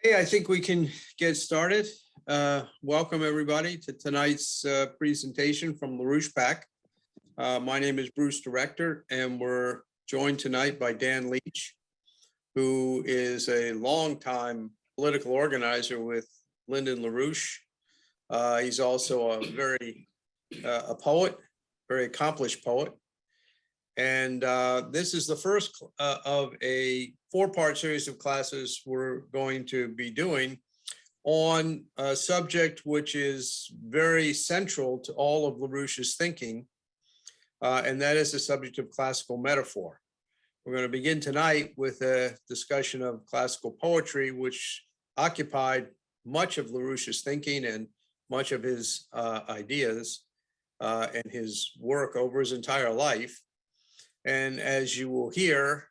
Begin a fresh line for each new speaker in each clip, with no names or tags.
Hey, I think we can get started. Welcome everybody to tonight's presentation from LaRouche PAC. My name is Bruce Director, and we're joined tonight by Dan Leach, who is a longtime political organizer with Lyndon LaRouche. He's also a poet, very accomplished poet. And this is the first of a four-part series of classes we're going to be doing on a subject which is very central to all of LaRouche's thinking, and that is the subject of classical metaphor. We're going to begin tonight with a discussion of classical poetry, which occupied much of LaRouche's thinking and much of his ideas and his work over his entire life. And as you will hear,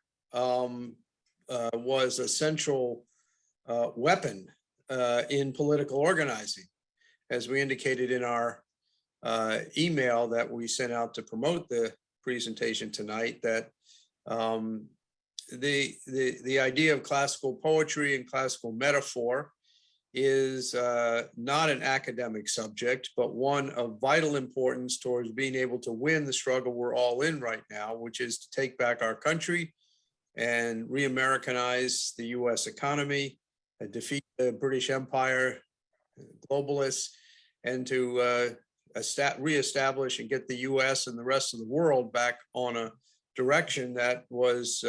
was a central weapon in political organizing. As we indicated in our email that we sent out to promote the presentation tonight, that the idea of classical poetry and classical metaphor is not an academic subject, but one of vital importance towards being able to win the struggle we're all in right now, which is to take back our country and re-Americanize the US economy, defeat the British Empire, globalists, and to reestablish and get the US and the rest of the world back on a direction that was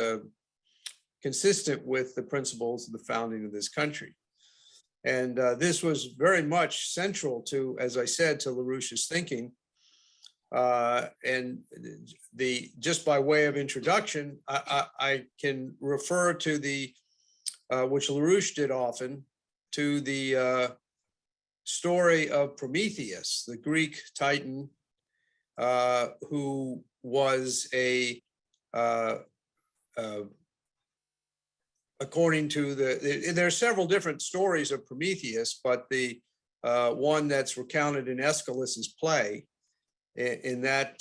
consistent with the principles of the founding of this country. And this was very much central to, as I said, to LaRouche's thinking. And just by way of introduction, I can refer to which LaRouche did often, to the story of Prometheus, the Greek Titan, who was according to there are several different stories of Prometheus, but the one that's recounted in Aeschylus's play, in that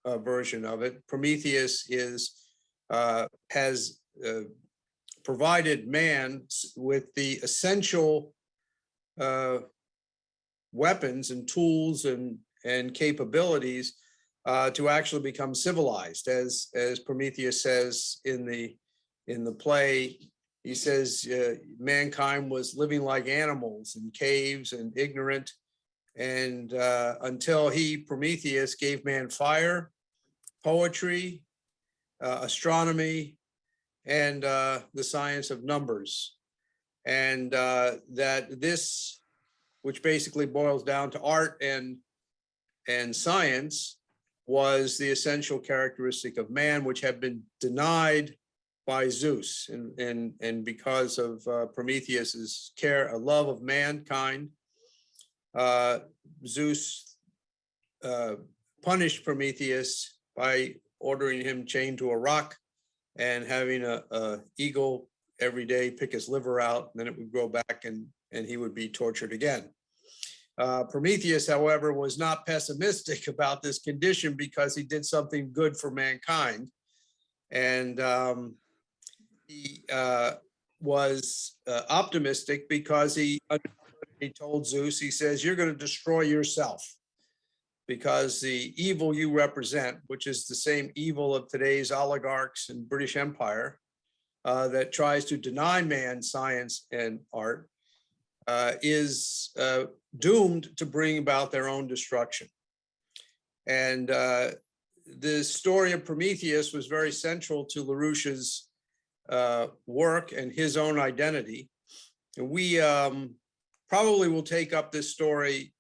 version of it, Prometheus has provided man with the essential weapons and tools and capabilities to actually become civilized, as Prometheus says in the play. He says mankind was living like animals in caves and ignorant, and until Prometheus, gave man fire, poetry, astronomy, and the science of numbers. And that this, which basically boils down to art and science, was the essential characteristic of man, which had been denied by Zeus, and because of Prometheus's a love of mankind, Zeus punished Prometheus by ordering him chained to a rock and having a eagle every day pick his liver out, and then it would grow back and he would be tortured again. Prometheus, however, was not pessimistic about this condition because he did something good for mankind. And he was optimistic because he told Zeus, he says, you're going to destroy yourself, because the evil you represent, which is the same evil of today's oligarchs and British Empire, that tries to deny man science and art, is doomed to bring about their own destruction. And the story of Prometheus was very central to LaRouche's work and his own identity. And we probably will take up this story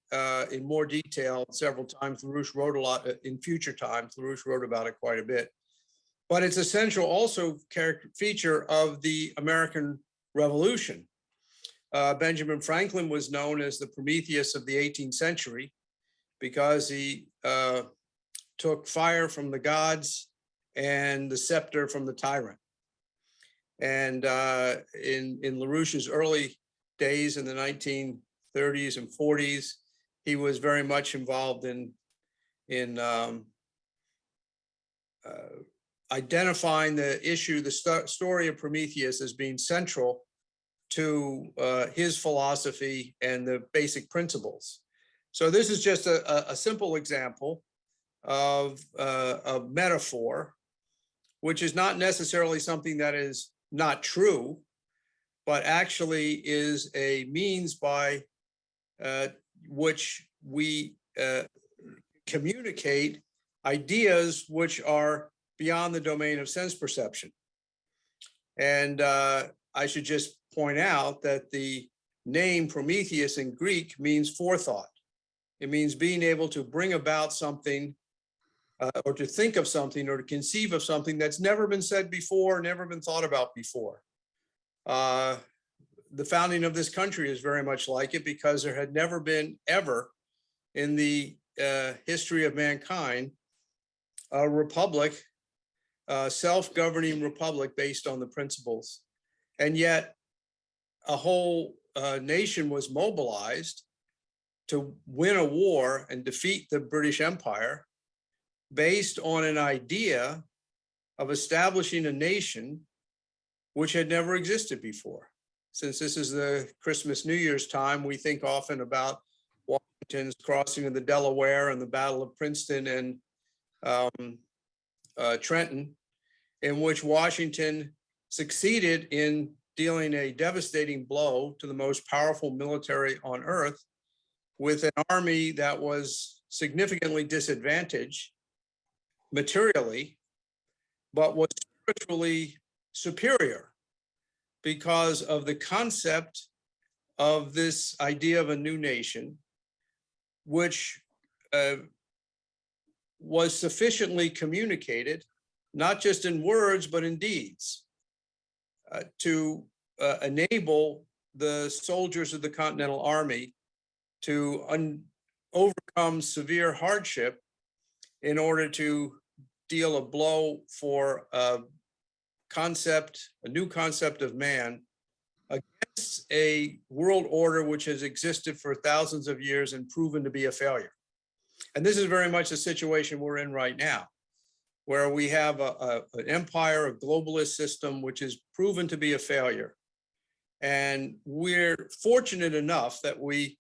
in more detail several times. LaRouche wrote a lot in future times. LaRouche wrote about it quite a bit. But it's a central also feature of the American Revolution. Benjamin Franklin was known as the Prometheus of the 18th century because he took fire from the gods and the scepter from the tyrant. And in LaRouche's early days in the 1930s and 40s, he was very much involved in identifying the issue, the story of Prometheus, as being central to his philosophy and the basic principles. So this is just a simple example of a metaphor, which is not necessarily something that is not true, but actually is a means by which we communicate ideas which are beyond the domain of sense perception. And I should just point out that the name Prometheus in Greek means forethought. It means being able to bring about something or to think of something or to conceive of something that's never been said before, never been thought about before. The founding of this country is very much like it, because there had never been ever in the history of mankind a republic, a self-governing republic based on the principles. And yet a whole nation was mobilized to win a war and defeat the British Empire based on an idea of establishing a nation which had never existed before. Since this is the Christmas New Year's time, we think often about Washington's crossing of the Delaware and the Battle of Princeton and Trenton, in which Washington succeeded in dealing a devastating blow to the most powerful military on earth with an army that was significantly disadvantaged materially, but was spiritually superior because of the concept of this idea of a new nation, which was sufficiently communicated, not just in words, but in deeds, to enable the soldiers of the Continental Army to overcome severe hardship in order to deal a blow for a new concept of man against a world order which has existed for thousands of years and proven to be a failure. And this is very much the situation we're in right now, where we have an empire, a globalist system, which is proven to be a failure. And we're fortunate enough that we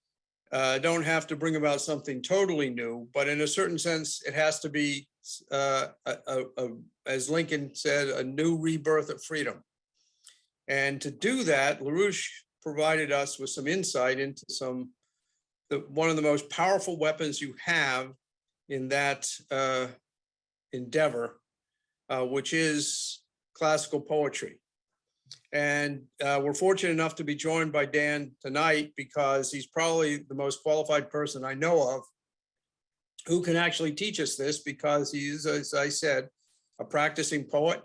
don't have to bring about something totally new, but in a certain sense, it has to be, as Lincoln said, a new rebirth of freedom. And to do that, LaRouche provided us with some insight into one of the most powerful weapons you have in that endeavor, which is classical poetry. And we're fortunate enough to be joined by Dan tonight because he's probably the most qualified person I know of who can actually teach us this, because he's, as I said, a practicing poet,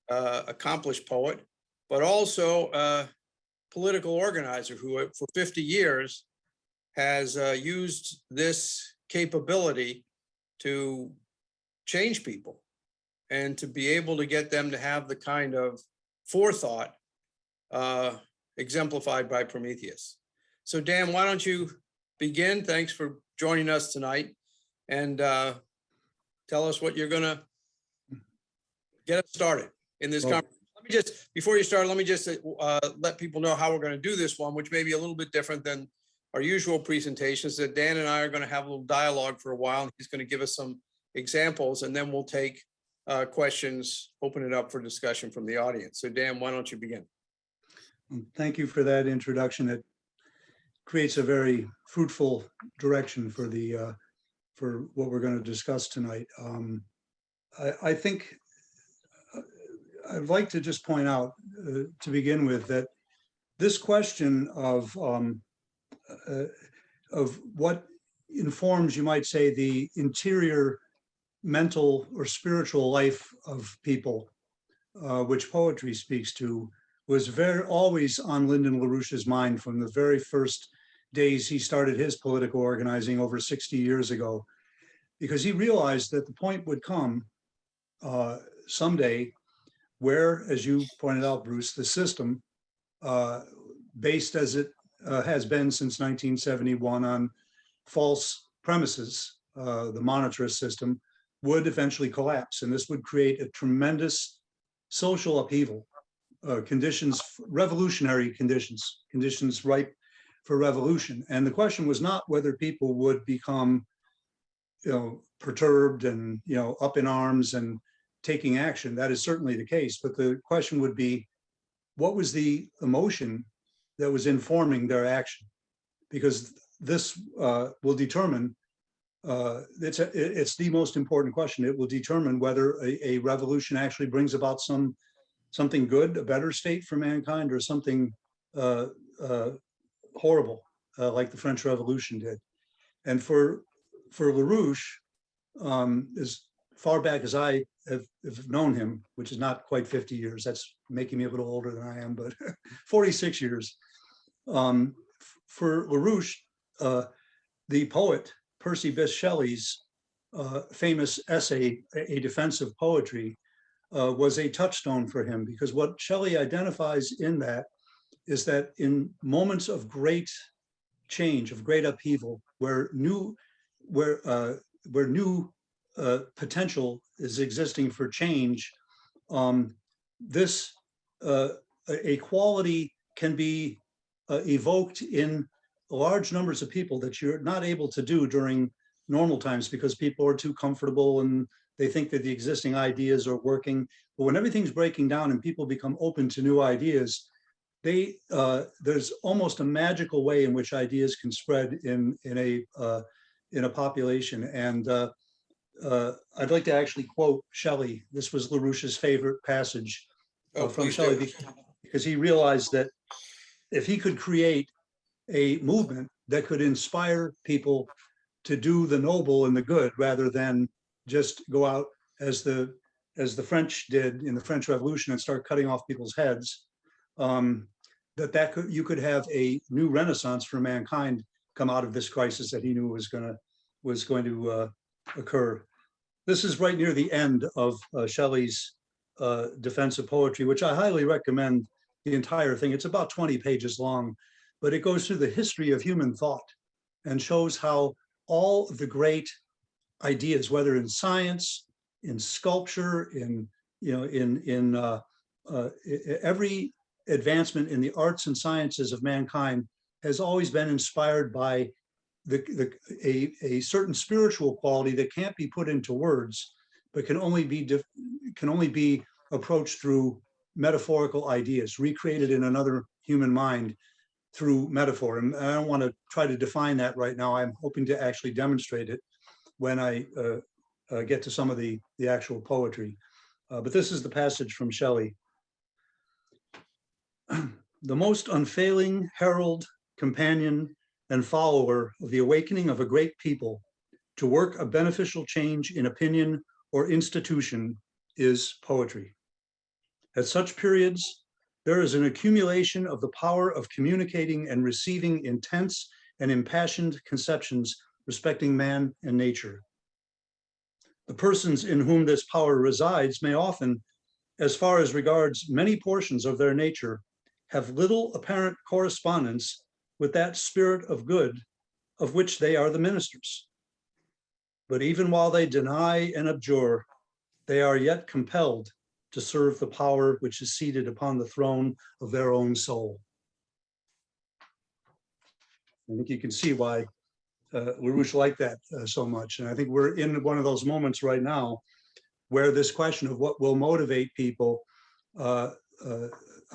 accomplished poet, but also a political organizer who for 50 years has used this capability to change people and to be able to get them to have the kind of forethought exemplified by Prometheus. So Dan, why don't you begin? Thanks for joining us tonight, and tell us what you're gonna get us started in this conversation. Let me just, before you start, let me just let people know how we're gonna do this one, which may be a little bit different than our usual presentations. That Dan and I are gonna have a little dialogue for a while, and he's gonna give us some examples, and then we'll take questions, open it up for discussion from the audience. So Dan, why don't you begin?
Thank you for that introduction. It creates a very fruitful direction for the for what we're going to discuss tonight. I think I'd like to just point out to begin with that this question of what informs, you might say, the interior mental or spiritual life of people, which poetry speaks to, was always on Lyndon LaRouche's mind from the very first days he started his political organizing over 60 years ago, because he realized that the point would come someday where, as you pointed out, Bruce, the system, based as it has been since 1971 on false premises, the monetarist system, would eventually collapse. And this would create a tremendous social upheaval conditions, revolutionary conditions, conditions ripe for revolution. And the question was not whether people would become, perturbed and, up in arms and taking action. That is certainly the case. But the question would be, what was the emotion that was informing their action? Because this will determine, it's the most important question. It will determine whether a revolution actually brings about something good, a better state for mankind, or something horrible, like the French Revolution did. And for LaRouche, as far back as I have known him, which is not quite 50 years, that's making me a little older than I am, but 46 years. For LaRouche, the poet Percy Bysshe Shelley's famous essay, A Defense of Poetry, was a touchstone for him, because what Shelley identifies in that is that in moments of great change, of great upheaval, where new potential is existing for change, this a quality can be evoked in large numbers of people that you're not able to do during normal times, because people are too comfortable and they think that the existing ideas are working. But when everything's breaking down and people become open to new ideas, there's almost a magical way in which ideas can spread in a population. And I'd like to actually quote Shelley. This was LaRouche's favorite passage from Shelley, because he realized that if he could create a movement that could inspire people to do the noble and the good, rather than just go out as the French did in the French Revolution and start cutting off people's heads, you could have a new renaissance for mankind come out of this crisis that he knew was going to occur. This is right near the end of Shelley's Defense of Poetry, which I highly recommend the entire thing. It's about 20 pages long, but it goes through the history of human thought and shows how all of the great ideas, whether in science, in sculpture, in every advancement in the arts and sciences of mankind, has always been inspired by a certain spiritual quality that can't be put into words, but can only be approached through metaphorical ideas, recreated in another human mind through metaphor. And I don't want to try to define that right now. I'm hoping to actually demonstrate it when I get to some of the actual poetry. But this is the passage from Shelley. The most unfailing herald, companion, and follower of the awakening of a great people to work a beneficial change in opinion or institution is poetry. At such periods, there is an accumulation of the power of communicating and receiving intense and impassioned conceptions respecting man and nature. The persons in whom this power resides may often, as far as regards many portions of their nature, have little apparent correspondence with that spirit of good of which they are the ministers. But even while they deny and abjure, they are yet compelled to serve the power which is seated upon the throne of their own soul. I think you can see why LaRouche liked that so much. And I think we're in one of those moments right now where this question of what will motivate people,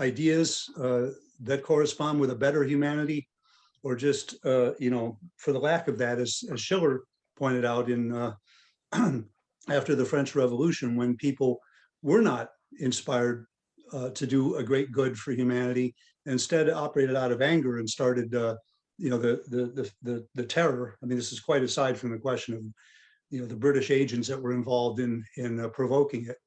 ideas that correspond with a better humanity, or just, for the lack of that, as Schiller pointed out in after the French Revolution, when people were not inspired to do a great good for humanity, instead operated out of anger and started, the terror. I mean, this is quite aside from the question of, the British agents that were involved in provoking it.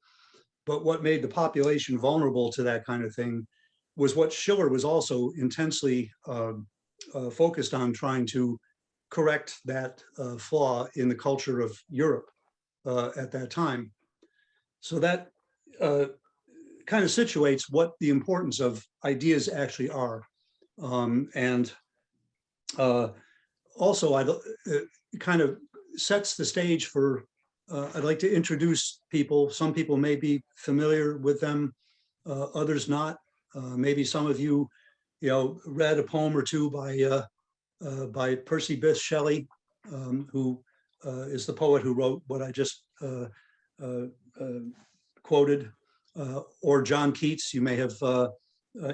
But what made the population vulnerable to that kind of thing was what Schiller was also intensely focused on, trying to correct that flaw in the culture of Europe at that time. So that kind of situates what the importance of ideas actually are. And also, it kind of sets the stage for, I'd like to introduce people. Some people may be familiar with them, others not. Maybe some of you, read a poem or two by Percy Bysshe Shelley, who is the poet who wrote what I just quoted, or John Keats. You may have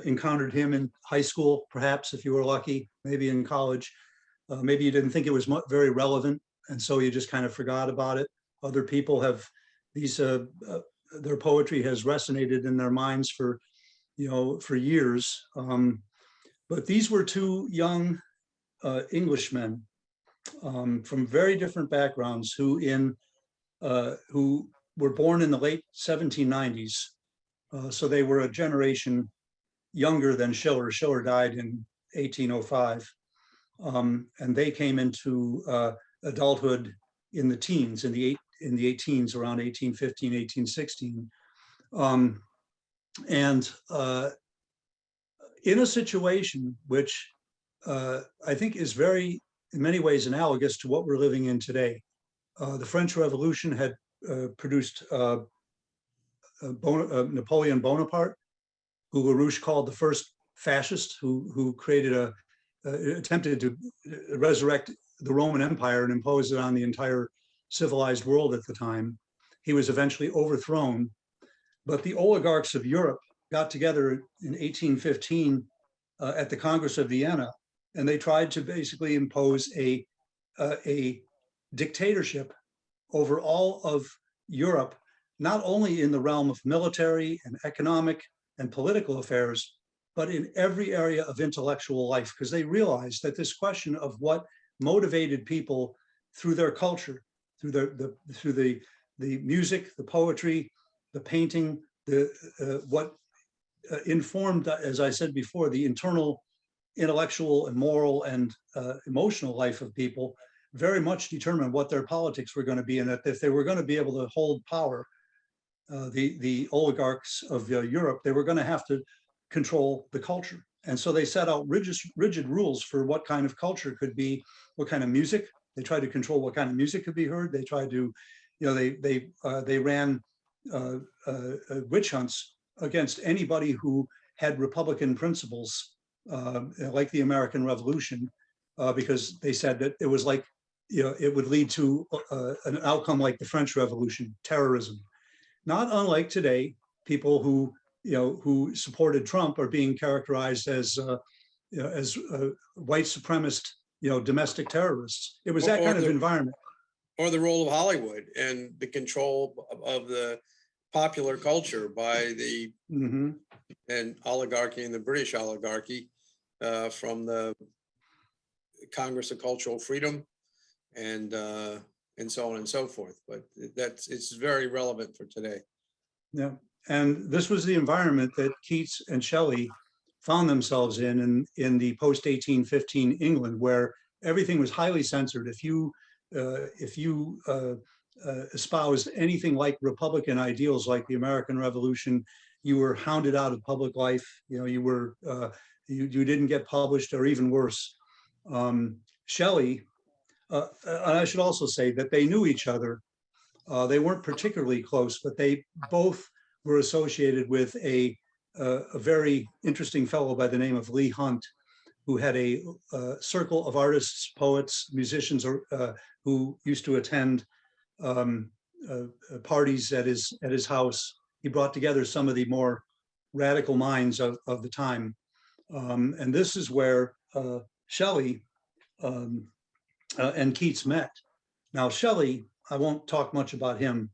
encountered him in high school, perhaps, if you were lucky, maybe in college. Maybe you didn't think it was very relevant, and so you just kind of forgot about it. Other people have these, their poetry has resonated in their minds for years. But these were two young Englishmen from very different backgrounds who were born in the late 1790s. So they were a generation younger than Schiller. Schiller died in 1805. And they came into adulthood in the teens, in the 18s, around 1815, 1816. And in a situation which I think is very, in many ways, analogous to what we're living in today. The French Revolution had produced Napoleon Bonaparte, who LaRouche called the first fascist, who created attempted to resurrect the Roman Empire and impose it on the entire civilized world at the time. He was eventually overthrown, but the oligarchs of Europe got together in 1815 at the Congress of Vienna, and they tried to basically impose a dictatorship over all of Europe, not only in the realm of military and economic and political affairs, but in every area of intellectual life, because they realized that this question of what motivated people through their culture, through the music, the poetry, the painting, what informed, as I said before, the internal intellectual and moral and emotional life of people, very much determined what their politics were going to be, and that if they were going to be able to hold power, the oligarchs of Europe, they were going to have to control the culture. And so they set out rigid rules for what kind of culture could be, what kind of music. They tried to control what kind of music could be heard. They tried to, they ran witch hunts against anybody who had Republican principles, like the American Revolution, because they said that it was like, it would lead to an outcome like the French Revolution, terrorism. Not unlike today, people who supported Trump are being characterized as white supremacist, domestic terrorists. It was that kind of environment.
Or the role of Hollywood and the control of the popular culture by the and oligarchy and the British oligarchy from the Congress of Cultural Freedom and so on and so forth. But it's very relevant for today.
Yeah, and this was the environment that Keats and Shelley found themselves in the post-1815 England, where everything was highly censored. If you espoused anything like Republican ideals, like the American Revolution, you were hounded out of public life. You didn't get published, or even worse. Shelley, and I should also say that they knew each other. They weren't particularly close, but they both were associated with a very interesting fellow by the name of Leigh Hunt, who had a circle of artists, poets, musicians, who used to attend parties at his house. He brought together some of the more radical minds of the time. And this is where Shelley and Keats met. Now, Shelley, I won't talk much about him,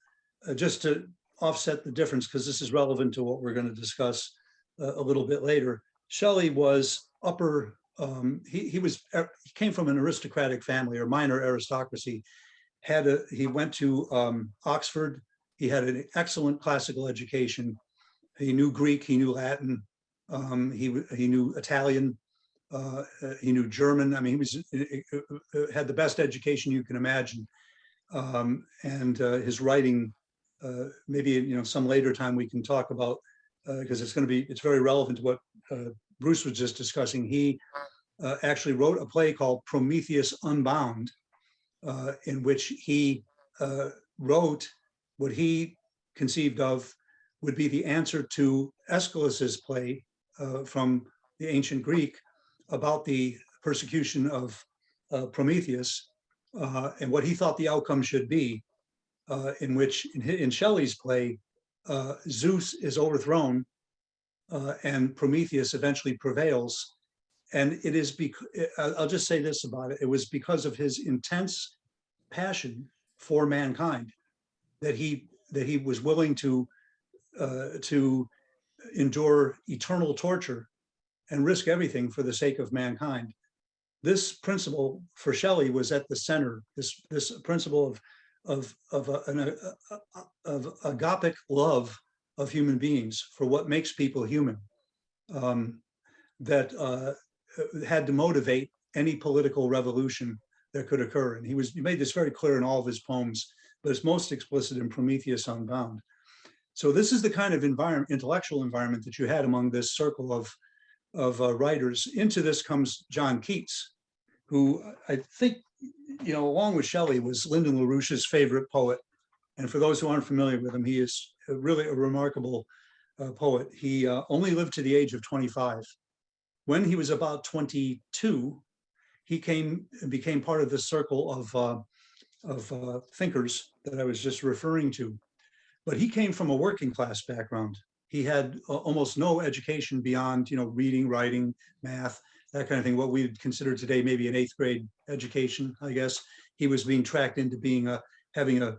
just to offset the difference, because this is relevant to what we're going to discuss a little bit later. Shelley was upper, he came from an aristocratic family, or minor aristocracy. He went to Oxford. He had an excellent classical education. He knew Greek, he knew Latin, he knew Italian, he knew German. I mean, he had the best education you can imagine. And his writing, maybe some later time we can talk about, because it's very relevant to what Bruce was just discussing. He actually wrote a play called Prometheus Unbound, in which he wrote what he conceived of would be the answer to Aeschylus's play, from the ancient Greek about the persecution of Prometheus and what he thought the outcome should be, in which in Shelley's play, Zeus is overthrown and Prometheus eventually prevails. And it is because, I'll just say this about it, it was because of his intense passion for mankind that he was willing to endure eternal torture and risk everything for the sake of mankind. This principle for Shelley was at the center. This principle of agapic love of human beings for what makes people human, that had to motivate any political revolution that could occur. And he made this very clear in all of his poems, but it's most explicit in Prometheus Unbound. So this is the kind of intellectual environment that you had among this circle of writers. Into this comes John Keats, who I think, along with Shelley, was Lyndon LaRouche's favorite poet. And for those who aren't familiar with him, he is really a remarkable poet. He only lived to the age of 25. When he was about 22, he became part of this circle of thinkers that I was just referring to. But he came from a working class background. He had almost no education beyond, reading, writing, math, that kind of thing, what we'd consider today maybe an 8th grade education, I guess. He was being tracked into having a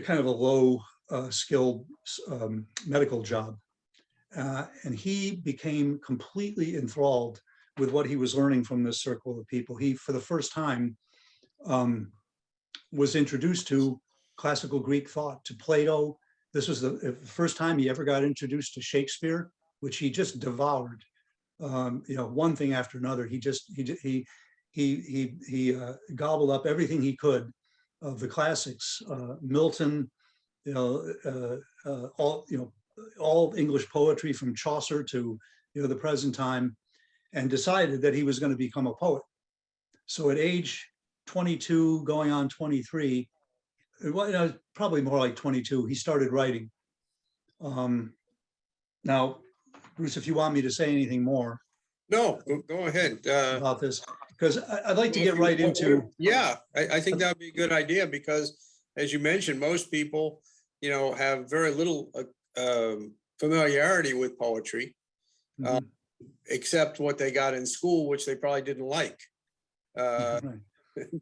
kind of a low skilled medical job. And he became completely enthralled with what he was learning from this circle of people. He, for the first time, was introduced to classical Greek thought, to Plato. This was the first time he ever got introduced to Shakespeare, which he just devoured. One thing after another. He gobbled up everything he could of the classics, Milton, all English poetry from Chaucer to the present time, and decided that he was going to become a poet. So at age 22, going on 23, probably more like 22, he started writing. Now, Bruce, if you want me to say anything more.
No, go ahead.
About this, because I'd like to get right into.
Yeah, I think that would be a good idea because, as you mentioned, most people, have very little familiarity with poetry, except what they got in school, which they probably didn't like,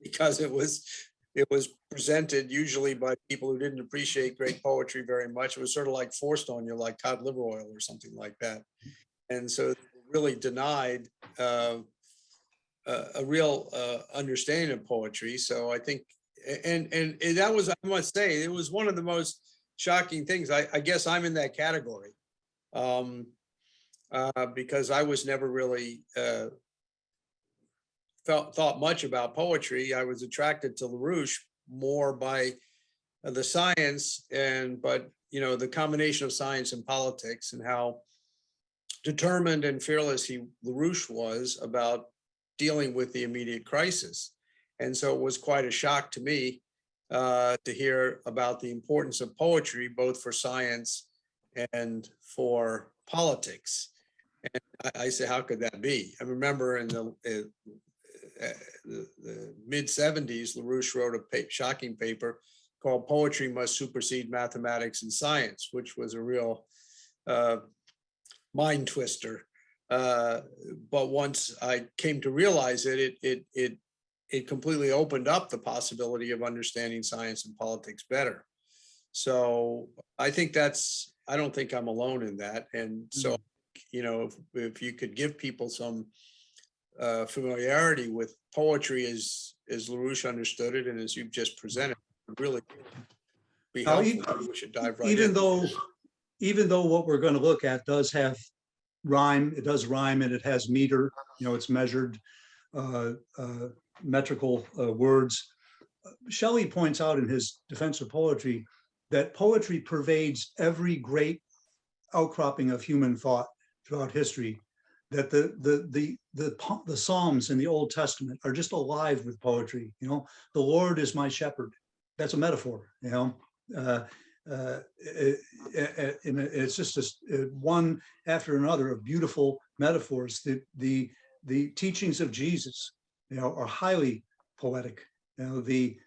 because it was presented usually by people who didn't appreciate great poetry very much. It was sort of like forced on you, like cod liver oil or something like that. And so really denied a real understanding of poetry. So I think, and that was, I must say, it was one of the most shocking things. I guess I'm in that category because I was never really thought much about poetry. I was attracted to LaRouche more by the science but the combination of science and politics, and how determined and fearless LaRouche was about dealing with the immediate crisis. And so it was quite a shock to me to hear about the importance of poetry, both for science and for politics. And I say, how could that be? I remember in the mid-70s, LaRouche wrote a shocking paper called Poetry Must Supersede Mathematics and Science, which was a real mind twister. But once I came to realize it completely opened up the possibility of understanding science and politics better. So I think I don't think I'm alone in that. And so, if you could give people some familiarity with poetry as LaRouche understood it, and as you've just presented, really be helpful. We should dive right in.
Even though what we're going to look at does have rhyme, it does rhyme, and it has meter, it's measured metrical words. Shelley points out in his Defense of Poetry that poetry pervades every great outcropping of human thought throughout history, that the Psalms in the Old Testament are just alive with poetry. The Lord is my shepherd. That's a metaphor. and it's just one after another of beautiful metaphors. The teachings of Jesus, are highly poetic. The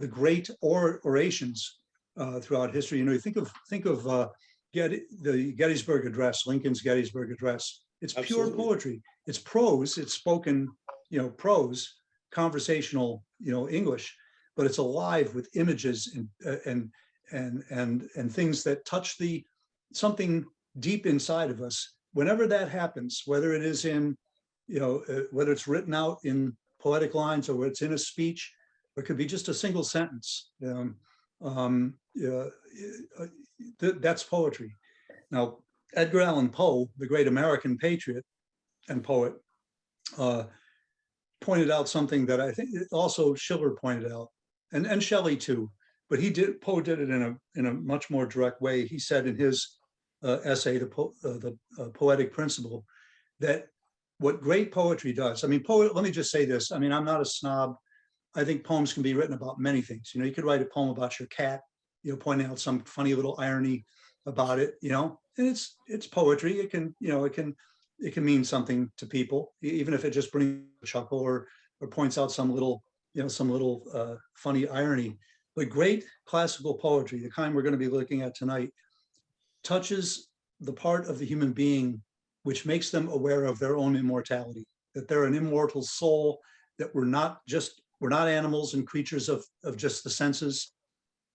great orations throughout history. You think of the Gettysburg Address, Lincoln's Gettysburg Address. It's
Absolutely.
pure poetry. It's prose. It's spoken, prose, conversational, English, but it's alive with images and things that touch something deep inside of us. Whenever that happens, whether it is in, whether it's written out in poetic lines or whether it's in a speech, or it could be just a single sentence. That's poetry. Now, Edgar Allan Poe, the great American patriot and poet, pointed out something that I think also Schiller pointed out, and Shelley too. But Poe did it in a much more direct way. He said in his essay, the Poetic Principle, that what great poetry does. I mean, let me just say this. I mean, I'm not a snob. I think poems can be written about many things. You could write a poem about your cat, pointing out some funny little irony about it, and it's poetry. It can mean something to people, even if it just brings a chuckle or points out some little funny irony. But great classical poetry, the kind we're going to be looking at tonight, touches the part of the human being which makes them aware of their own immortality, that they're an immortal soul, that we're not animals and creatures of just the senses,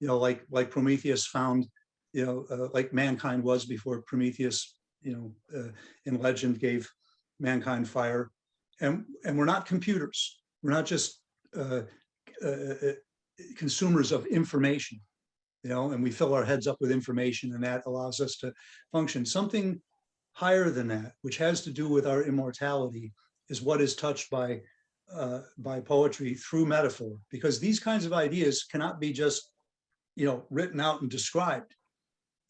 like Prometheus found, like mankind was before Prometheus, in legend gave mankind fire. And we're not computers. We're not just consumers of information, and we fill our heads up with information, and that allows us to function. Something higher than that, which has to do with our immortality, is what is touched by poetry through metaphor, because these kinds of ideas cannot be just, written out and described.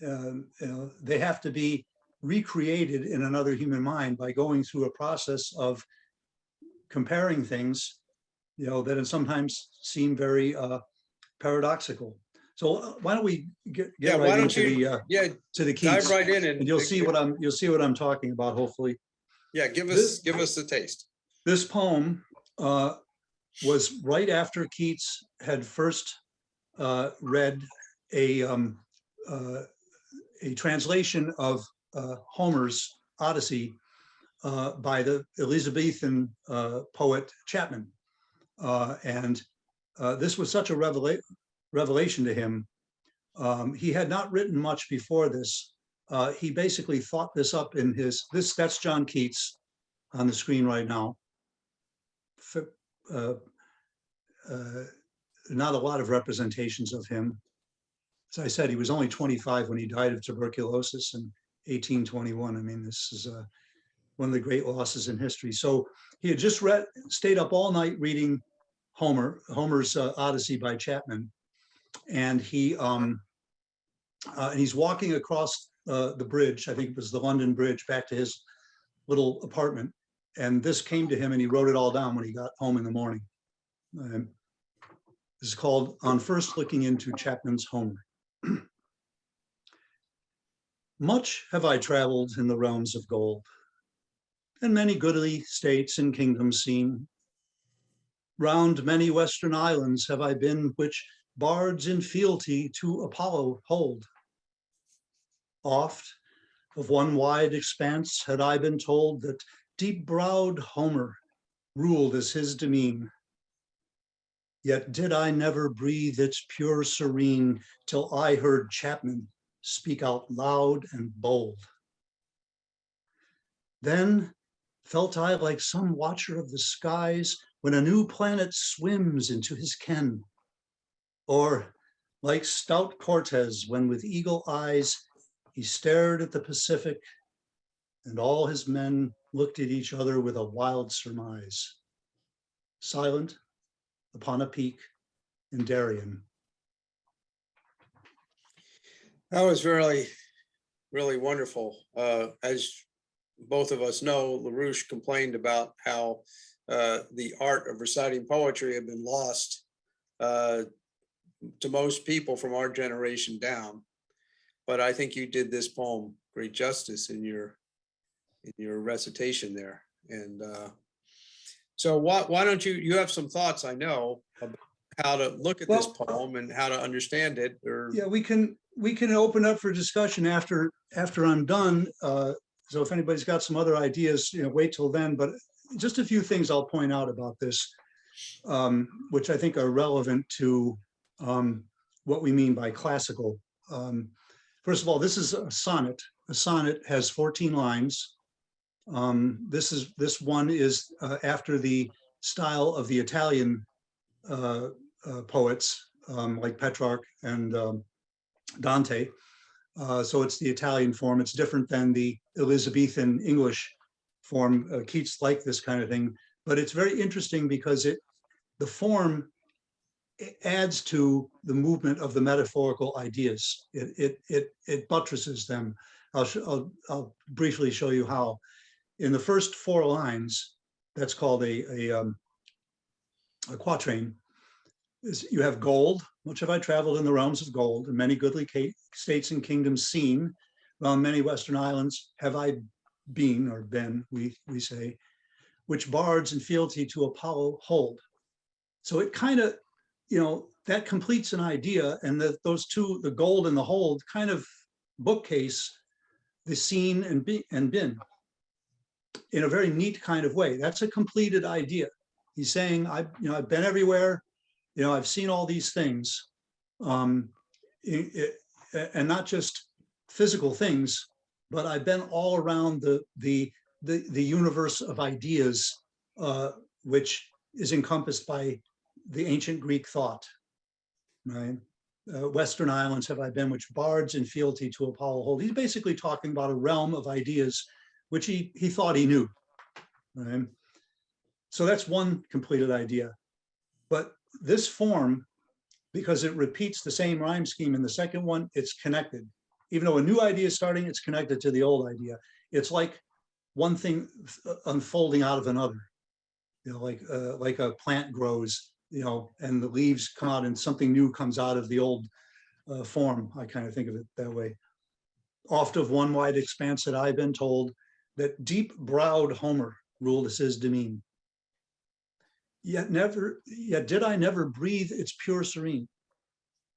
They have to be recreated in another human mind by going through a process of comparing things, that sometimes seem very paradoxical. So why don't we get right into the Keats,
dive right in
and you'll see what I'm talking about. Hopefully,
give us the taste.
This poem was right after Keats had first read a translation of Homer's Odyssey by the Elizabethan poet Chapman, and this was such a revelation to him. He had not written much before this. He basically thought this up in that's John Keats on the screen right now. Not a lot of representations of him. As I said, he was only 25 when he died of tuberculosis in 1821. I mean, this is one of the great losses in history. So he had just stayed up all night reading Homer's Odyssey by Chapman, and he's walking across the bridge. I think it was the London Bridge, back to his little apartment. And this came to him, and he wrote it all down when he got home in the morning. This is called On First Looking into Chapman's Homer. Much have I traveled in the realms of gold, and many goodly states and kingdoms seen. Round many western islands have I been, which bards in fealty to Apollo hold. Oft of one wide expanse had I been told that deep-browed Homer ruled as his demesne. Yet did I never breathe its pure serene till I heard Chapman speak out loud and bold. Then felt I like some watcher of the skies when a new planet swims into his ken, or like stout Cortez when with eagle eyes he stared at the Pacific, and all his men looked at each other with a wild surmise, silent upon a peak in Darien.
That was really, really wonderful. As both of us know, LaRouche complained about how the art of reciting poetry had been lost to most people from our generation down. But I think you did this poem great justice in your recitation there. And so why don't you have some thoughts, I know, about how to look at this
Well,
poem and how to understand it, or
yeah, we can open up for discussion after I'm done. So if anybody's got some other ideas, wait till then. But just a few things I'll point out about this, which I think are relevant to what we mean by classical. First of all, this is a sonnet. A sonnet has 14 lines. This one is after the style of the Italian poets like Petrarch and Dante. So it's the Italian form. It's different than the Elizabethan English form. Keats liked this kind of thing, but it's very interesting because the form adds to the movement of the metaphorical ideas. It buttresses them. I'll briefly show you how. In the first 4 lines, that's called a quatrain. You have gold. Much have I traveled in the realms of gold, and many goodly states and kingdoms seen. Round many western islands have I been, or been, we say, which bards in fealty to Apollo hold. So it kind of, that completes an idea, and those two, the gold and the hold, kind of bookcase the seen and been in a very neat kind of way. That's a completed idea. He's saying, I've been everywhere. I've seen all these things, and not just physical things, but I've been all around the universe of ideas, which is encompassed by the ancient Greek thought. Right? Western islands have I been, which bards in fealty to Apollo hold. He's basically talking about a realm of ideas, which he thought he knew. Right? So that's one completed idea. But this form, because it repeats the same rhyme scheme in the second one, it's connected. Even though a new idea is starting, it's connected to the old idea. It's like one thing unfolding out of another. Like a plant grows, and the leaves come out and something new comes out of the old form. I kind of think of it that way. Oft of one wide expanse had I been told that deep-browed Homer ruled as his demesne. Yet did I never breathe its pure serene.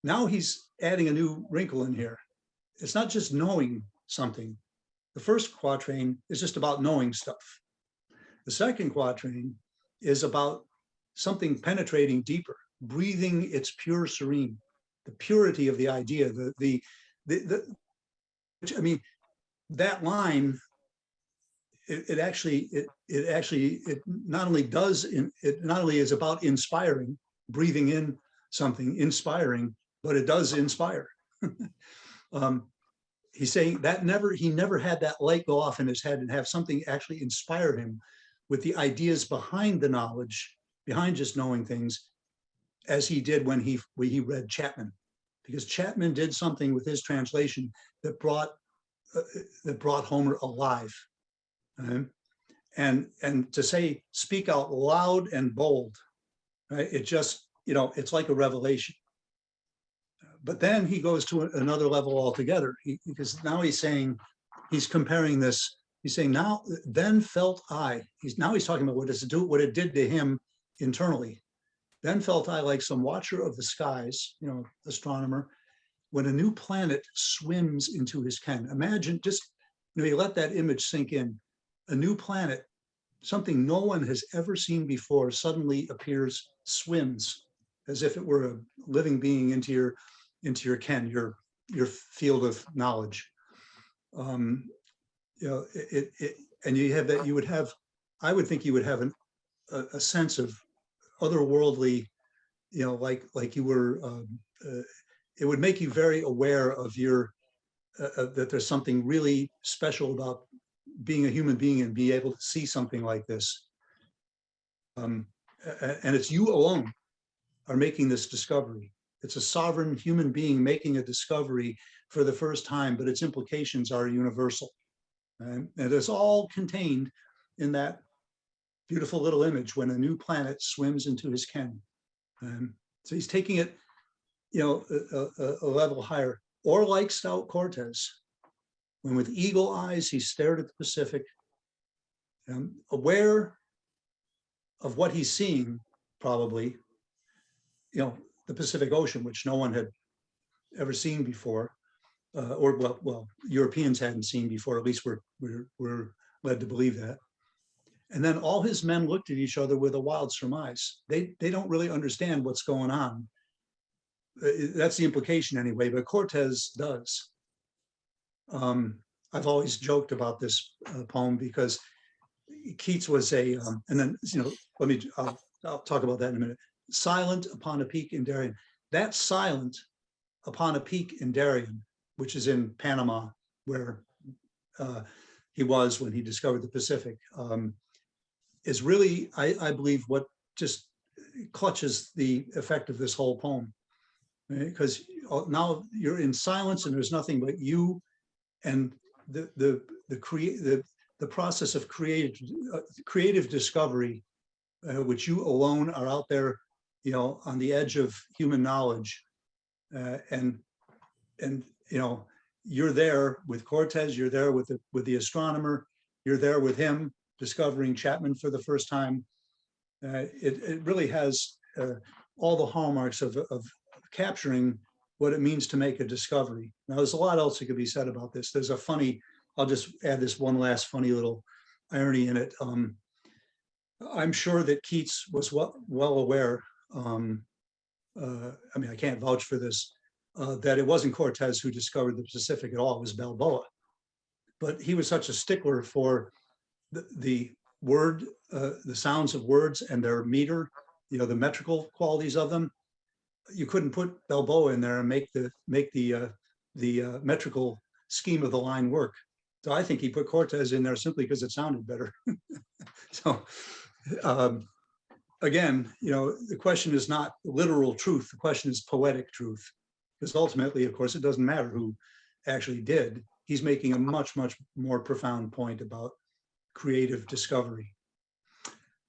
Now he's adding a new wrinkle in here. It's not just knowing something. The first quatrain is just about knowing stuff. The second quatrain is about something penetrating deeper, breathing its pure serene, the purity of the idea, that line, it not only is about inspiring, breathing in something inspiring, but it does inspire. He's saying that he never had that light go off in his head and have something actually inspire him with the ideas behind the knowledge, behind just knowing things, as he did when he read Chapman, because Chapman did something with his translation that brought Homer alive. And to say, speak out loud and bold, right? It just, it's like a revelation. But then he goes to another level altogether, because now he's comparing this. He's saying, then felt I. He's talking about what it did to him internally. Then felt I like some watcher of the skies, astronomer, when a new planet swims into his ken. Imagine just, you let that image sink in. A new planet, something no one has ever seen before, suddenly appears, swims, as if it were a living being into your ken, your field of knowledge. And you have that. I would think you would have a sense of otherworldly, like you were. It would make you very aware of that there's something really special about being a human being and be able to see something like this. And it's you alone are making this discovery. It's a sovereign human being making a discovery for the first time, but its implications are universal. And it's all contained in that beautiful little image when a new planet swims into his ken. So he's taking it, a level higher, or like stout Cortez, when with eagle eyes he stared at the Pacific, aware of what he's seeing, probably, the Pacific Ocean, which no one had ever seen before, or well, Europeans hadn't seen before. At least we're led to believe that. And then all his men looked at each other with a wild surmise. They don't really understand what's going on. That's the implication anyway, but Cortez does. I've always joked about this poem because Keats was and then, I'll talk about that in a minute. Silent upon a peak in Darien. That silent upon a peak in Darien, which is in Panama, where he was when he discovered the Pacific, is really, I believe, what just clutches the effect of this whole poem. Because now you're in silence and there's nothing but you and the process of creative discovery, which you alone are out there, on the edge of human knowledge, and you're there with Cortez, you're there with the astronomer, you're there with him discovering Chapman for the first time. It really has all the hallmarks of capturing what it means to make a discovery. Now, there's a lot else that could be said about this. There's I'll just add this one last funny little irony in it. I'm sure that Keats was well aware, I can't vouch for this, that it wasn't Cortez who discovered the Pacific at all, it was Balboa. But he was such a stickler for the word, the sounds of words and their meter, the metrical qualities of them. You couldn't put Balboa in there and make the metrical scheme of the line work. So I think he put Cortez in there simply because it sounded better. So again, the question is not literal truth. The question is poetic truth, because ultimately, of course, it doesn't matter who actually did. He's making a much, much more profound point about creative discovery.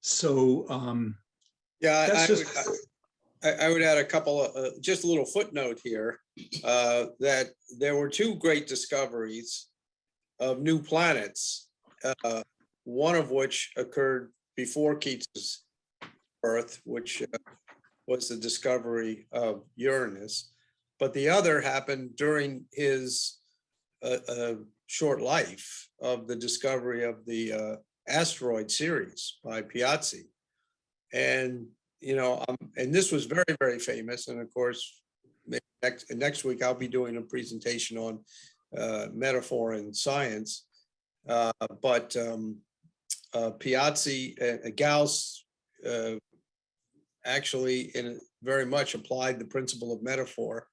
So
yeah, I would add a couple of, just a little footnote here, that there were two great discoveries of new planets, one of which occurred before Keats's birth, which was the discovery of Uranus, but the other happened during his short life of the discovery of the asteroid series by Piazzi. And and this was very, very famous. And of course, next week I'll be doing a presentation on metaphor and science. But Piazzi, Gauss actually very much applied the principle of metaphor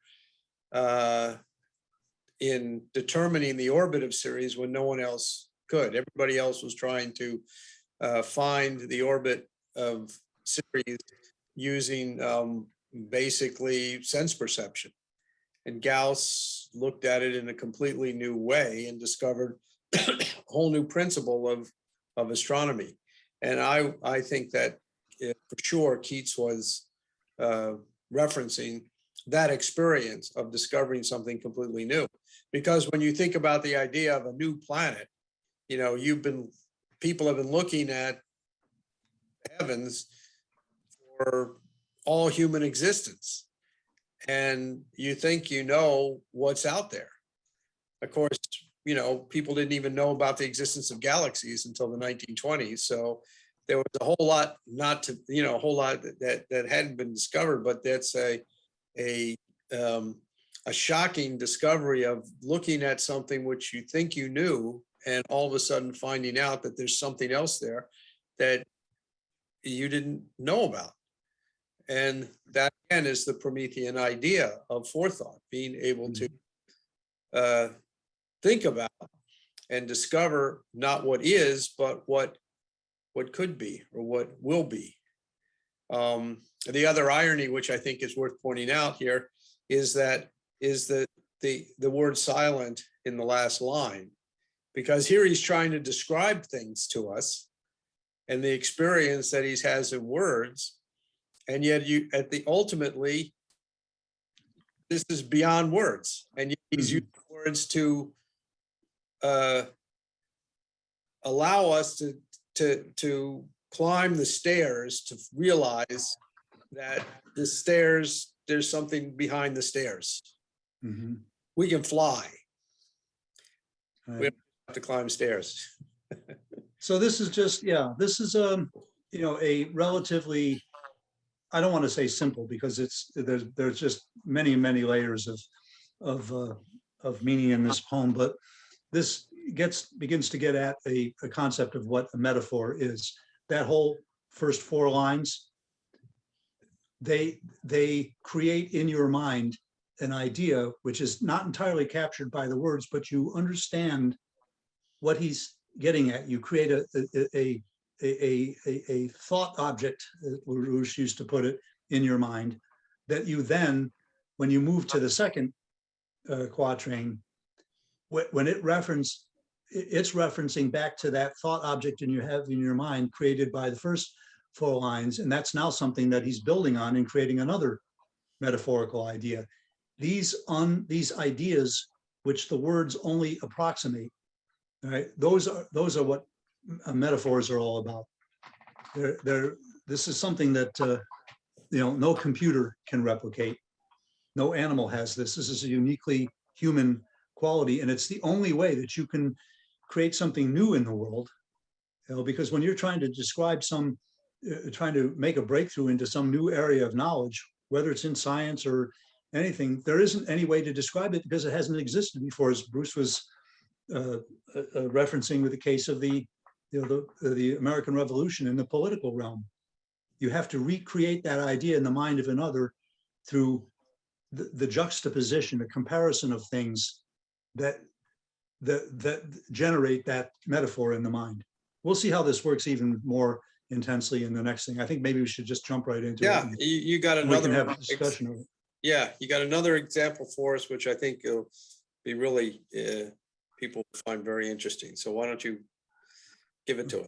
in determining the orbit of Ceres when no one else could. Everybody else was trying to find the orbit of Ceres using basically sense perception. And Gauss looked at it in a completely new way and discovered a whole new principle of astronomy. And I think that for sure Keats was referencing that experience of discovering something completely new. Because when you think about the idea of a new planet, people have been looking at the heavens for all human existence. And you think what's out there. Of course, people didn't even know about the existence of galaxies until the 1920s. So there was a whole lot that hadn't been discovered, but that's a shocking discovery of looking at something which you think you knew, and all of a sudden finding out that there's something else there that you didn't know about. And that, again, is the Promethean idea of forethought, being able to think about and discover not what is, but what could be or what will be. The other irony, which I think is worth pointing out here, is that the word silent in the last line, because here he's trying to describe things to us and the experience that he has in words. And yet ultimately, this is beyond words, and he's
Mhm.
using words to allow us to climb the stairs, to realize that the stairs, there's something behind the stairs.
Mhm.
We can fly. We
Right.
don't have to climb stairs.
So this is just, yeah, this is a, a relatively, I don't want to say simple because there's just many, many layers of meaning in this poem, but this begins to get at a concept of what a metaphor is. That whole first four lines, they create in your mind an idea which is not entirely captured by the words, but you understand what he's getting at. You create a thought object, LaRouche used to put it, in your mind, that you then, when you move to the second quatrain, when it's referencing back to that thought object you have in your mind created by the first four lines, and that's now something that he's building on and creating another metaphorical idea. These ideas, which the words only approximate, right? Those are what metaphors are all about. This is something that no computer can replicate. No animal has this. This is a uniquely human quality, and it's the only way that you can create something new in the world. Because when you're trying to describe trying to make a breakthrough into some new area of knowledge, whether it's in science or anything, there isn't any way to describe it because it hasn't existed before, as Bruce was referencing with the case of the American Revolution in the political realm. You have to recreate that idea in the mind of another through the juxtaposition, the comparison of things that generate that metaphor in the mind. We'll see how this works even more intensely in the next thing. I think maybe we should just jump right into it.
Yeah, you got
We can
another
have a discussion of it.
Yeah, you got another example for us, which I think will be really people find very interesting. So why don't you give it to us?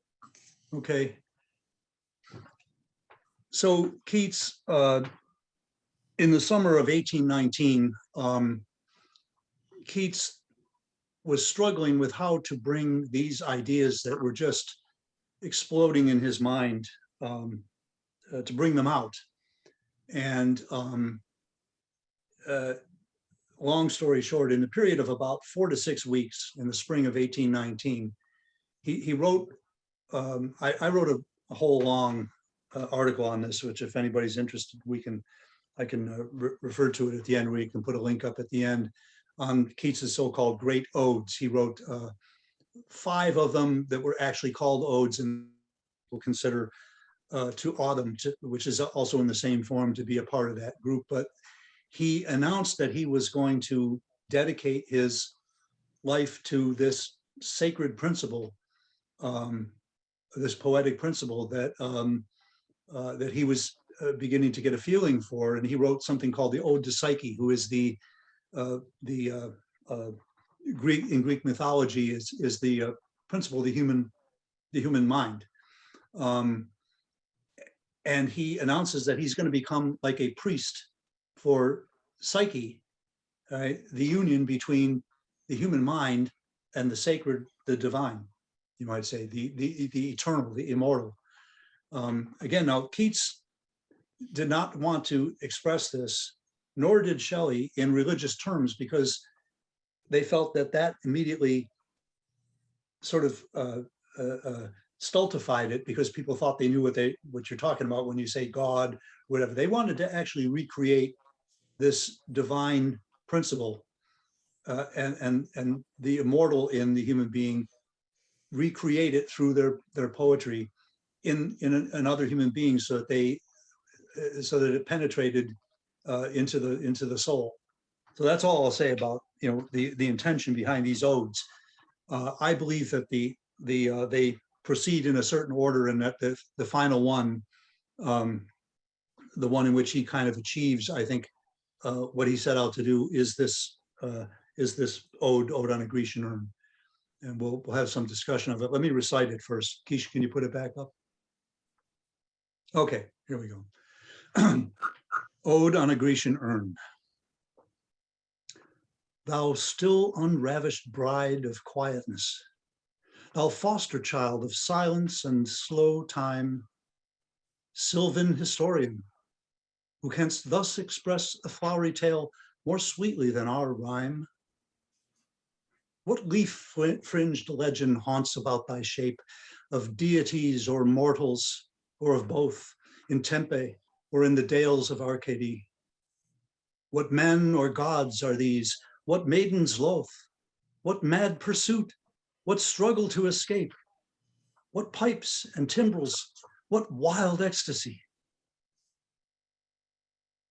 Okay. So Keats, in the summer of 1819, Keats was struggling with how to bring these ideas that were just exploding in his mind, to bring them out. And long story short, in a period of about 4 to 6 weeks in the spring of 1819, he wrote, I wrote a whole long article on this, which if anybody's interested, I can refer to it at the end, where you can put a link up at the end, on Keats's so-called great odes. He wrote 5 of them that were actually called odes, and we'll consider To Autumn, which is also in the same form, to be a part of that group. But he announced that he was going to dedicate his life to this sacred principle, this poetic principle that that he was beginning to get a feeling for. And he wrote something called the Ode to Psyche, who is the Greek, in Greek mythology, is the principle of the human mind. And he announces that he's going to become like a priest for Psyche, the union between the human mind and the sacred, the divine, you might say, the eternal, the immortal. Again, now Keats did not want to express this, nor did Shelley, in religious terms, because they felt that immediately sort of stultified it, because people thought they knew what you're talking about when you say God, whatever. They wanted to actually recreate this divine principle, and the immortal in the human being, recreate it through their poetry in other human beings, so that it penetrated into the soul. So that's all I'll say about the intention behind these odes. I believe that they proceed in a certain order, and that the final one, the one in which he kind of achieves, I think, what he set out to do, is this ode on a Grecian urn. And we'll have some discussion of it. Let me recite it first. Keisha, can you put it back up? Okay, here we go. Ode on a Grecian Urn. thou still unravished bride of quietness, thou foster child of silence and slow time, sylvan historian, who canst thus express a flowery tale more sweetly than our rhyme. What leaf-fringed legend haunts about thy shape, of deities or mortals, or of both, in Tempe or in the dales of Arcady? What men or gods are these? What maidens loath? What mad pursuit? What struggle to escape? What pipes and timbrels? What wild ecstasy?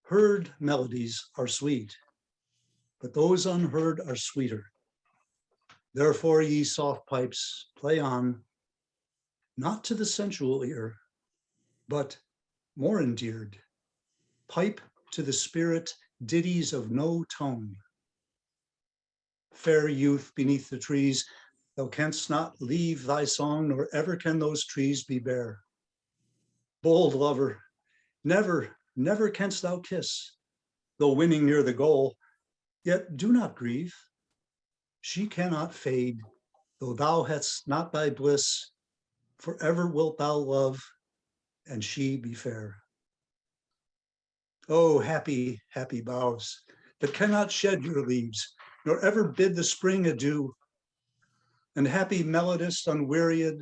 Heard melodies are sweet, but those unheard are sweeter. Therefore, ye soft pipes, play on, not to the sensual ear, but more endeared, pipe to the spirit ditties of no tone. Fair youth beneath the trees, thou canst not leave thy song, nor ever can those trees be bare. Bold lover, never, never canst thou kiss, though winning near the goal, yet do not grieve. She cannot fade, though thou hadst not thy bliss, forever wilt thou love, and she be fair. Oh, happy, happy boughs that cannot shed your leaves, nor ever bid the spring adieu, and happy melodist unwearied,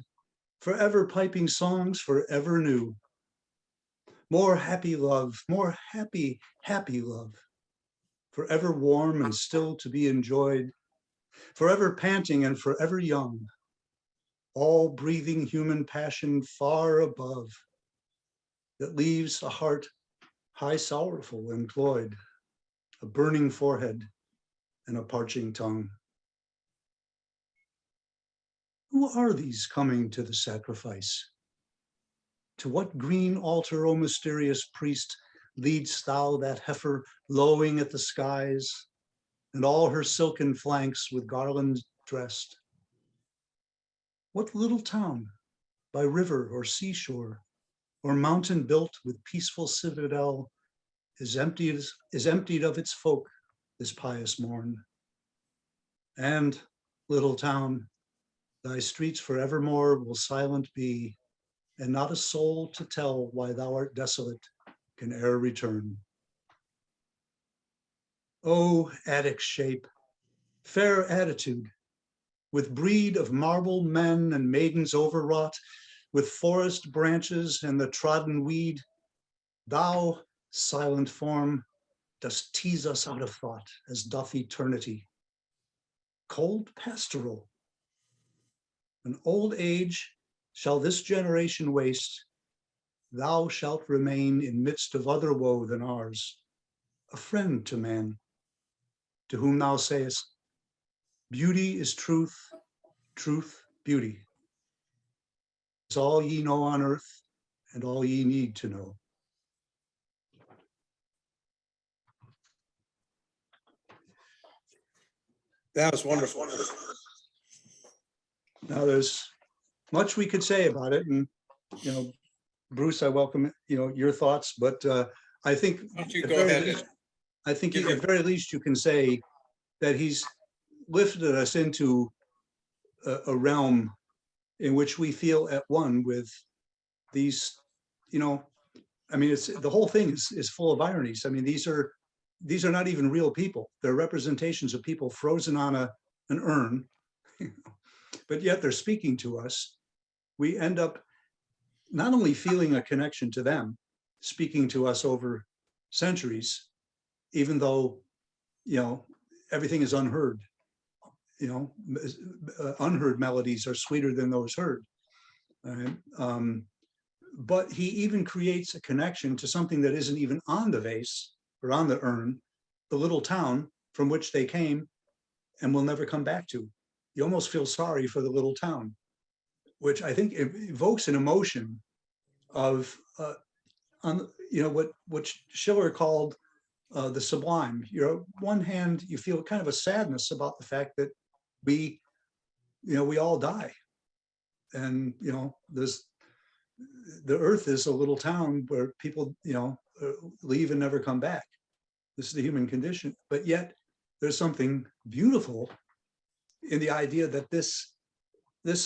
forever piping songs forever new. More happy love, more happy, happy love, forever warm and still to be enjoyed, forever panting and forever young, all breathing human passion far above, that leaves a heart high sorrowful and cloyed, a burning forehead and a parching tongue. Who are these coming to the sacrifice? To what green altar, O mysterious priest, leadst thou that heifer lowing at the skies, and all her silken flanks with garlands dressed? What little town, by river or seashore, or mountain built with peaceful citadel, is emptied of its folk this pious morn? And, little town, thy streets forevermore will silent be, and not a soul to tell why thou art desolate can e'er return. O Attic shape, fair attitude, with breed of marble men and maidens overwrought, with forest branches and the trodden weed, thou, silent form, dost tease us out of thought, as doth eternity. Cold pastoral, an old age shall this generation waste, thou shalt remain in midst of other woe than ours, a friend to man, to whom thou sayest, beauty is truth, truth, beauty. It's all ye know on earth and all ye need to know.
That was wonderful.
Now there's much we could say about it, and Bruce, I welcome your thoughts, but I think
Why don't you go ahead?
at very least you can say that he's lifted us into a realm in which we feel at one with these, it's the whole thing is full of ironies. I mean, these are not even real people. They're representations of people frozen on an urn, but yet they're speaking to us. We end up not only feeling a connection to them, speaking to us over centuries, even though, everything is unheard. Unheard melodies are sweeter than those heard. But he even creates a connection to something that isn't even on the vase or on the urn, the little town from which they came and will never come back to. You almost feel sorry for the little town, which I think evokes an emotion of, what Schiller called the sublime. One hand, you feel kind of a sadness about the fact that we all die, and the earth is a little town where people leave and never come back. This is the human condition, but yet there's something beautiful in the idea that this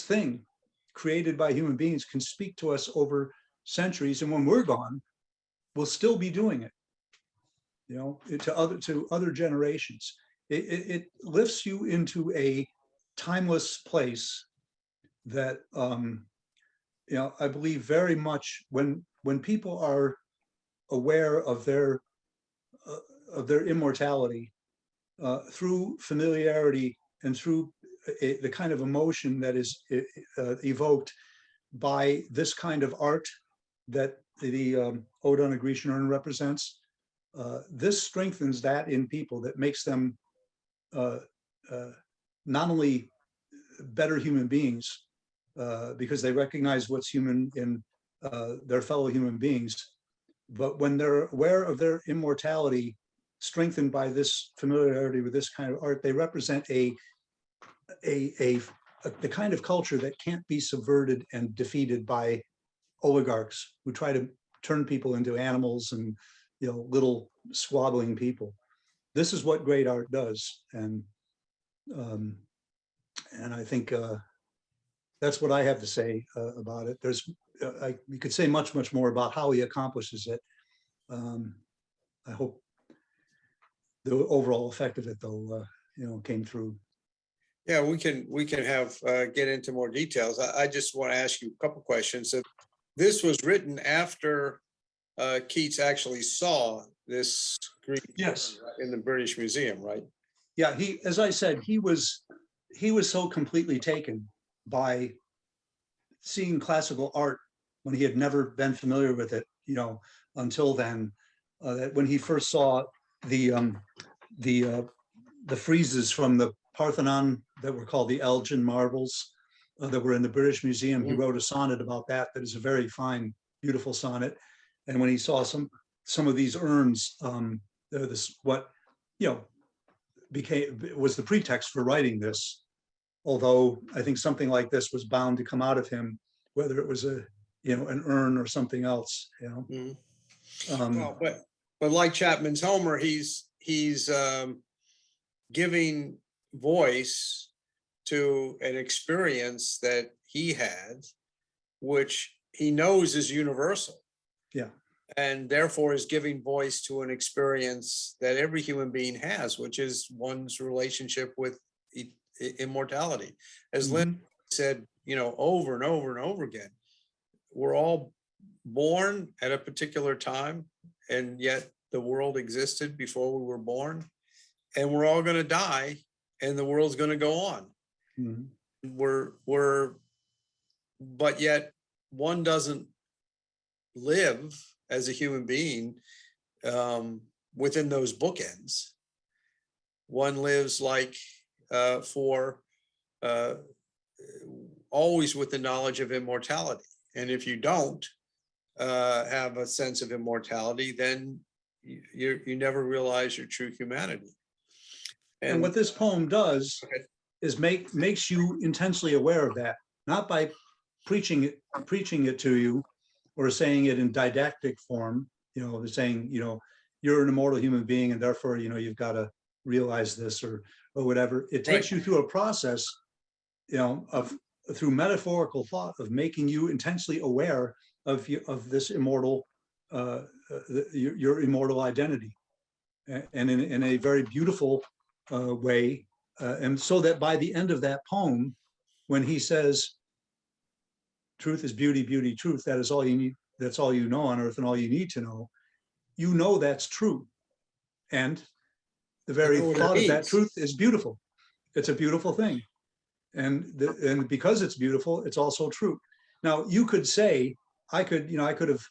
thing created by human beings can speak to us over centuries, and when we're gone, we'll still be doing it, you know, to other generations. It lifts you into a timeless place that you know, I believe very much when people are aware of their immortality through familiarity and through the kind of emotion that is evoked by this kind of art that the Ode on a Grecian Urn represents. This strengthens that in people, that makes them not only better human beings, because they recognize what's human in their fellow human beings, but when they're aware of their immortality, strengthened by this familiarity with this kind of art, they represent the kind of culture that can't be subverted and defeated by oligarchs who try to turn people into animals and, you know, little squabbling people. This is what great art does, and I think that's what I have to say about it. There's you could say much more about how he accomplishes it. I hope the overall effect of it, though, you know, came through.
Yeah, we can have get into more details. I just want to ask you a couple questions. So this was written after Keats actually saw this Greek
Yes.
in the British Museum, right?
Yeah, he, as I said, he was so completely taken by seeing classical art when he had never been familiar with it, you know, until then, that when he first saw the friezes from the Parthenon that were called the Elgin marbles that were in the British Museum, he wrote a sonnet about that. That is a very fine, beautiful sonnet. And when he saw some of these urns, this what, you know, was the pretext for writing this. Although I think something like this was bound to come out of him, whether it was an urn or something else, you know.
Well, but like Chapman's Homer, he's giving voice to an experience that he had, which he knows is universal.
Yeah.
And therefore is giving voice to an experience that every human being has, which is one's relationship with immortality. As Lynn said, you know, over and over and over again, we're all born at a particular time, and yet the world existed before we were born, and we're all going to die, and the world's going to go on. But yet one doesn't live as a human being within those bookends. One lives like always with the knowledge of immortality. And if you don't have a sense of immortality, then you never realize your true humanity.
And what this poem does is makes you intensely aware of that, not by preaching it to you or saying it in didactic form, you know, saying, you know, you're an immortal human being and therefore, you know, you've got to realize this or whatever. It takes you through a process, you know, through metaphorical thought of making you intensely aware of this immortal, your immortal identity, and in a very beautiful way. And so that by the end of that poem, when he says, truth is beauty, beauty, truth, that is all you need, that's all you know on earth and all you need to know, you know that's true. And the very thought of that truth is beautiful. It's a beautiful thing. And because it's beautiful, it's also true. Now, you could say, I could have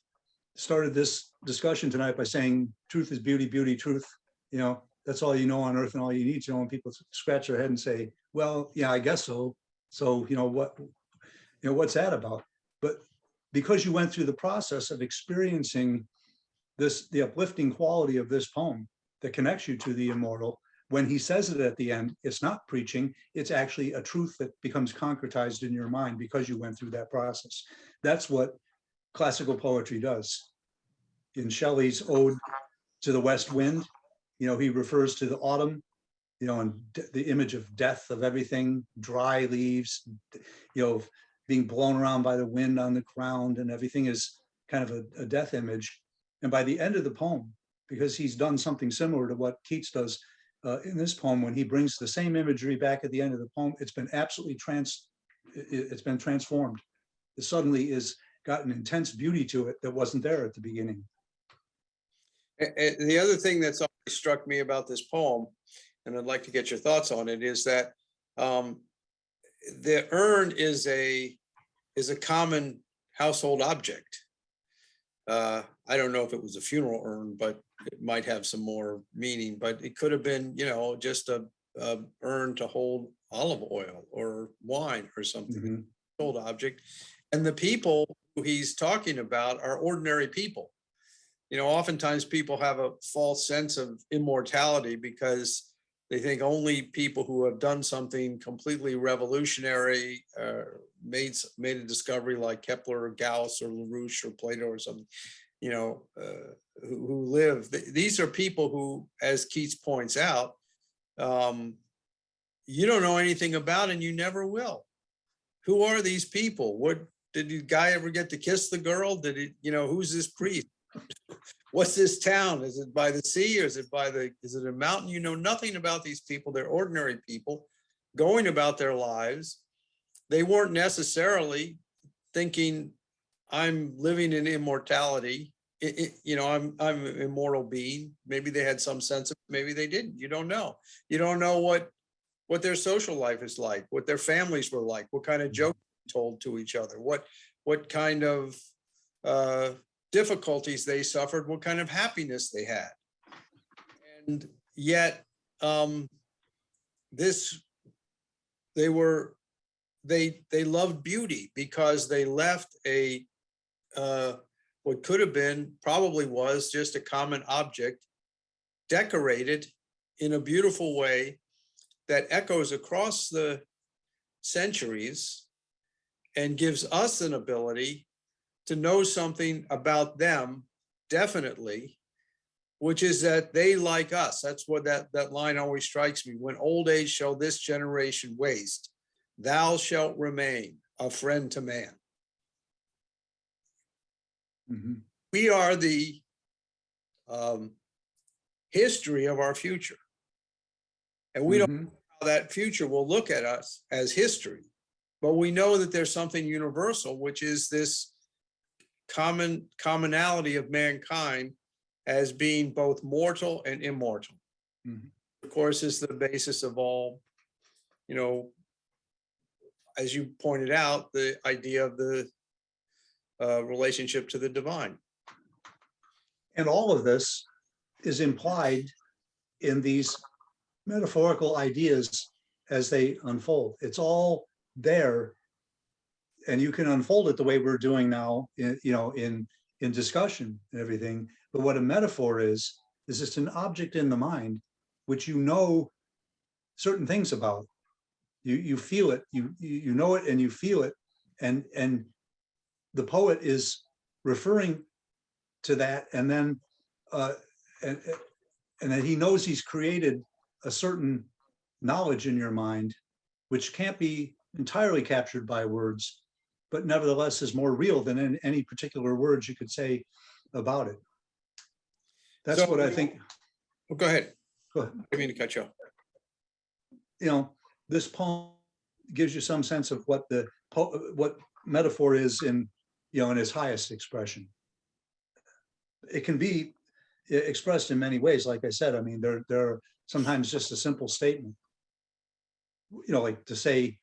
started this discussion tonight by saying truth is beauty, beauty, truth, you know, that's all you know on earth and all you need to know. And people scratch their head and say, well, yeah, I guess so. So, you know, what's that about? But because you went through the process of experiencing the uplifting quality of this poem that connects you to the immortal, when he says it at the end, it's not preaching, it's actually a truth that becomes concretized in your mind because you went through that process. That's what classical poetry does. In Shelley's Ode to the West Wind, you know, he refers to the autumn, and the image of death of everything, dry leaves, being blown around by the wind on the ground, and everything is kind of a death image. And by the end of the poem, because he's done something similar to what Keats does in this poem, when he brings the same imagery back at the end of the poem, it's been absolutely transformed. It suddenly is got an intense beauty to it that wasn't there at the beginning.
And the other thing that's always struck me about this poem, and I'd like to get your thoughts on it, is that the urn is a common household object. I don't know if it was a funeral urn, but it might have some more meaning. But it could have been, just a urn to hold olive oil or wine or something.
Mm-hmm.
Old object, and the people who he's talking about are ordinary people. Oftentimes people have a false sense of immortality because they think only people who have done something completely revolutionary, made a discovery like Kepler or Gauss or LaRouche or Plato or something, who live. These are people who, as Keats points out, you don't know anything about and you never will. Who are these people? What did the guy ever get to kiss the girl? Did he, who's this priest? What's this town? Is it by the sea or is it a mountain? You know nothing about these people. They're ordinary people going about their lives. They weren't necessarily thinking, I'm living in immortality. I'm an immortal being. Maybe they had some sense of, maybe they didn't. You don't know. You don't know what their social life is like, what their families were like, what kind of jokes told to each other, what kind of difficulties they suffered, what kind of happiness they had. And yet they loved beauty because they left what could have been, probably was just a common object, decorated in a beautiful way that echoes across the centuries and gives us an ability to know something about them definitely, which is that they like us. That's what that line always strikes me. When old age shall this generation waste, thou shalt remain a friend to man. Mm-hmm. We are the history of our future. And we don't know how that future will look at us as history, but we know that there's something universal, which is this commonality of mankind as being both mortal and immortal. Mm-hmm. Of course, is the basis of all, as you pointed out, the idea of the relationship to the divine.
And all of this is implied in these metaphorical ideas as they unfold. It's all there, and you can unfold it the way we're doing now, in discussion and everything. But what a metaphor is it's an object in the mind which certain things about. You feel it, you know it, and you feel it, and the poet is referring to that, and then and that he knows he's created a certain knowledge in your mind, which can't be entirely captured by words, but nevertheless is more real than any particular words you could say about it. That's what I think.
Well, go ahead.
Go ahead.
I didn't mean to cut you off.
This poem gives you some sense of what metaphor is in its highest expression. It can be expressed in many ways. Like I said, I mean, there are sometimes just a simple statement, like to say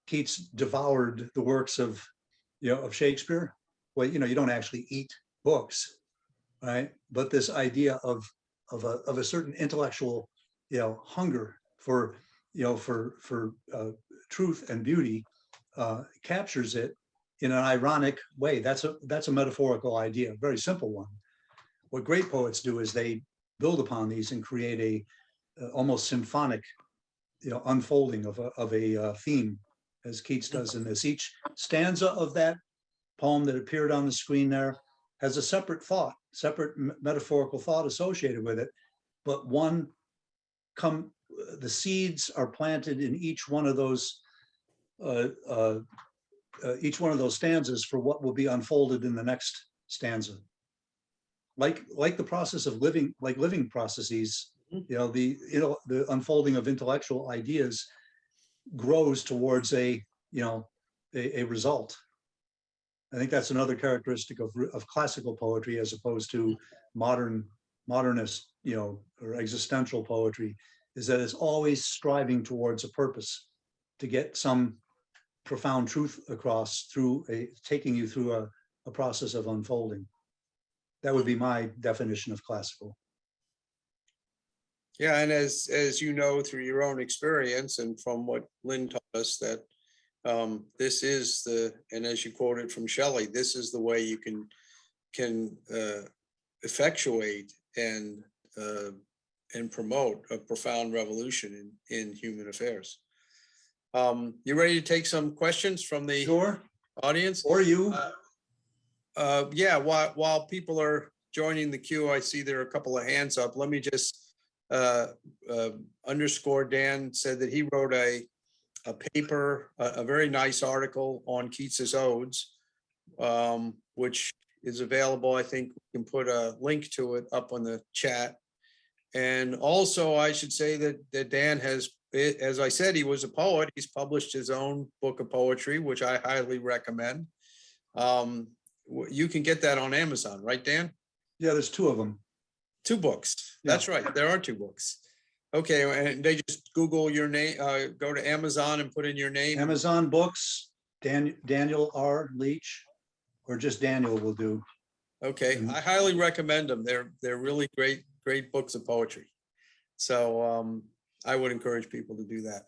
Keats devoured the works of Shakespeare. Well, you don't actually eat books, right? But this idea of a certain intellectual, hunger for truth and beauty captures it in an ironic way. That's a metaphorical idea, a very simple one. What great poets do is they build upon these and create a almost symphonic, unfolding of a theme, as Keats does in this. Each stanza of that poem that appeared on the screen there has a separate metaphorical thought associated with it, but one the seeds are planted in each one of those stanzas for what will be unfolded in the next stanza. Like the process of living, like living processes, the unfolding of intellectual ideas grows towards a result. I think that's another characteristic of classical poetry as opposed to modernist, or existential poetry, is that it's always striving towards a purpose to get some profound truth across through taking you through a process of unfolding. That would be my definition of classical.
Yeah, and as you know through your own experience and from what Lynn taught us, that this is and as you quoted from Shelley, this is the way you can effectuate and promote a profound revolution in human affairs. You ready to take some questions from the
Sure.
audience?
Or you?
Yeah, while people are joining the queue, I see there are a couple of hands up. Let me just underscore, Dan said that he wrote a paper, a very nice article on Keats's odes, which is available. I think we can put a link to it up on the chat. And also I should say that Dan has, as I said, he was a poet. He's published his own book of poetry, which I highly recommend. You can get that on Amazon, right, Dan?
Yeah, there's two of them.
2 books. That's right. There are 2 books. Okay, and they just Google your name, go to Amazon and put in your name.
Amazon books, Daniel R. Leach, or just Daniel will do.
Okay, I highly recommend them. They're really great books of poetry. So I would encourage people to do that.